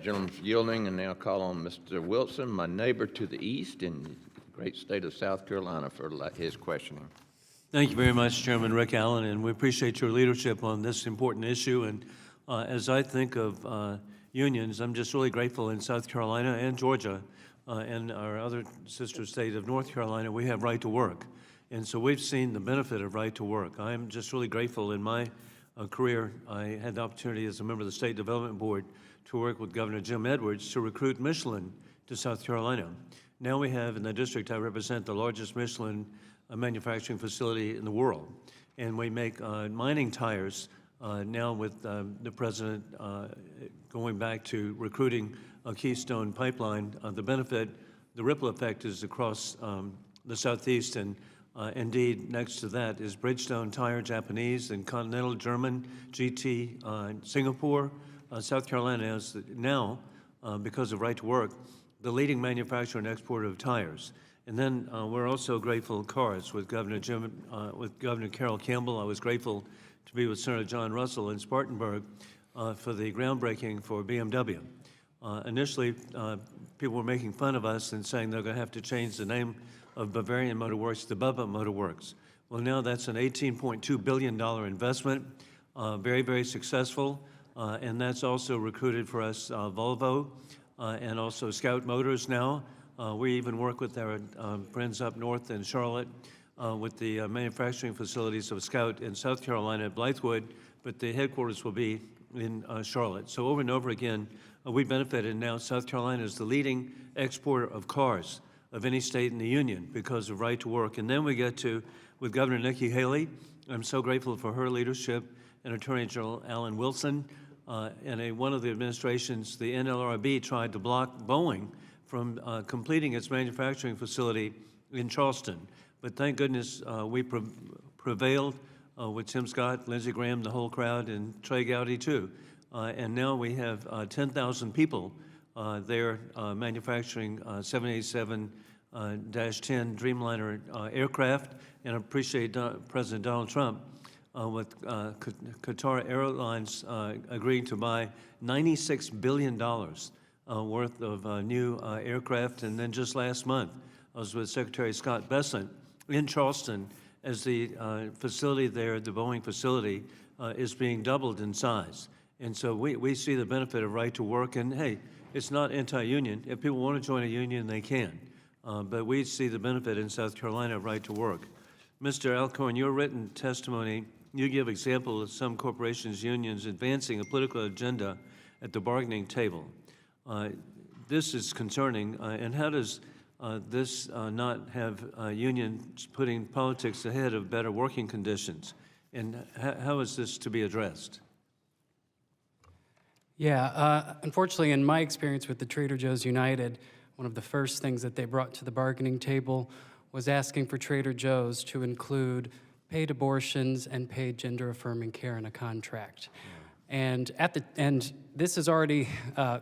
the gentleman's yielding, and now call on Mr. Wilson, my neighbor to the east in the great state of South Carolina, for his questioning. Thank you very much, Chairman Rick Allen, and we appreciate your leadership on this important issue. And as I think of unions, I'm just really grateful in South Carolina and Georgia and our other sister state of North Carolina, we have right to work. And so we've seen the benefit of right to work. I'm just really grateful in my career. I had the opportunity as a member of the State Development Board to work with Governor Jim Edwards to recruit Michelin to South Carolina. Now we have in the district I represent the largest Michelin manufacturing facility in the world. And we make mining tires now with the president going back to recruiting a Keystone pipeline. The benefit, the ripple effect is across the Southeast, and indeed next to that is Bridgestone Tire, Japanese, and Continental German, GT, Singapore. South Carolina is now, because of right to work, the leading manufacturer and exporter of tires. And then we're also grateful cars with Governor Carol Campbell. I was grateful to be with Senator John Russell in Spartanburg for the groundbreaking for BMW. Initially, people were making fun of us and saying they're going to have to change the name of Bavarian Motor Works to Bubba Motor Works. Well, now that's an $18.2 billion investment, very, very successful, and that's also recruited for us Volvo and also Scout Motors now. We even work with our friends up north in Charlotte with the manufacturing facilities of Scout in South Carolina at Blythewood, but the headquarters will be in Charlotte. So over and over again, we benefited. Now South Carolina is the leading exporter of cars of any state in the union because of right to work. And then we get to, with Governor Nikki Haley, I'm so grateful for her leadership, and Attorney General Alan Wilson. In one of the administrations, the NLRB tried to block Boeing from completing its manufacturing facility in Charleston. But thank goodness we prevailed with Tim Scott, Lindsey Graham, the whole crowd, and Trey Gowdy too. And now we have 10,000 people there manufacturing 787-10 Dreamliner aircraft. And I appreciate President Donald Trump with Qatar Airlines agreeing to buy $96 billion worth of new aircraft. And then just last month, I was with Secretary Scott Bessent in Charleston as the facility there, the Boeing facility, is being doubled in size. And so we see the benefit of right to work. And hey, it's not anti-union. If people want to join a union, they can. But we see the benefit in South Carolina of right to work. Mr. Alcorn, your written testimony, you give example of some corporations, unions advancing a political agenda at the bargaining table. This is concerning. And how does this not have unions putting politics ahead of better working conditions? And how is this to be addressed? Yeah, unfortunately, in my experience with the Trader Joe's United, one of the first things that they brought to the bargaining table was asking for Trader Joe's to include paid abortions and paid gender-affirming care in a contract. Yeah. And this is already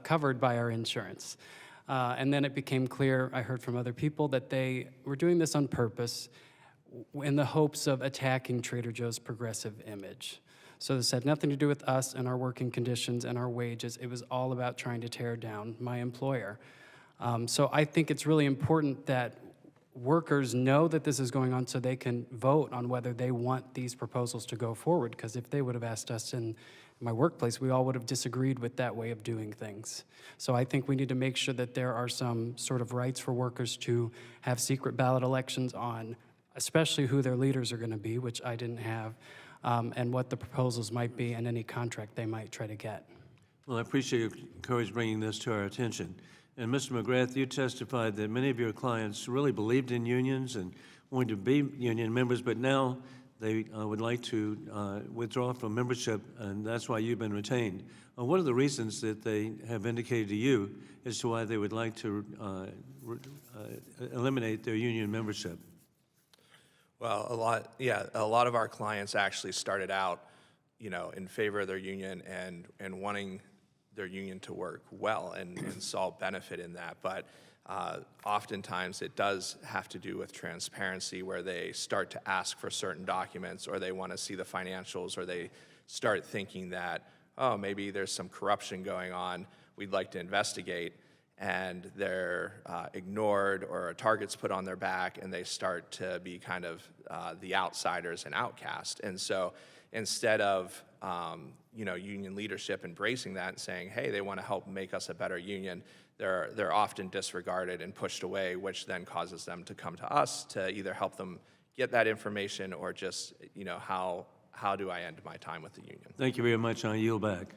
covered by our insurance. And then it became clear, I heard from other people, that they were doing this on purpose in the hopes of attacking Trader Joe's progressive image. So this had nothing to do with us and our working conditions and our wages. It was all about trying to tear down my employer. So I think it's really important that workers know that this is going on so they can vote on whether they want these proposals to go forward, because if they would have asked us in my workplace, we all would have disagreed with that way of doing things. So I think we need to make sure that there are some sort of rights for workers to have secret ballot elections on, especially who their leaders are going to be, which I didn't have, and what the proposals might be and any contract they might try to get. Well, I appreciate your courage bringing this to our attention. And Mr. McGrath, you testified that many of your clients really believed in unions and wanted to be union members, but now they would like to withdraw from membership, and that's why you've been retained. What are the reasons that they have indicated to you as to why they would like to eliminate their union membership? Well, a lot of our clients actually started out, in favor of their union and wanting their union to work well and saw benefit in that. But oftentimes it does have to do with transparency, where they start to ask for certain documents, or they want to see the financials, or they start thinking that, oh, maybe there's some corruption going on we'd like to investigate, and they're ignored or a target's put on their back, and they start to be kind of the outsiders and outcast. And so instead of union leadership embracing that and saying, hey, they want to help make us a better union, they're often disregarded and pushed away, which then causes them to come to us to either help them get that information or just, how do I end my time with the union? Thank you very much. I yield back.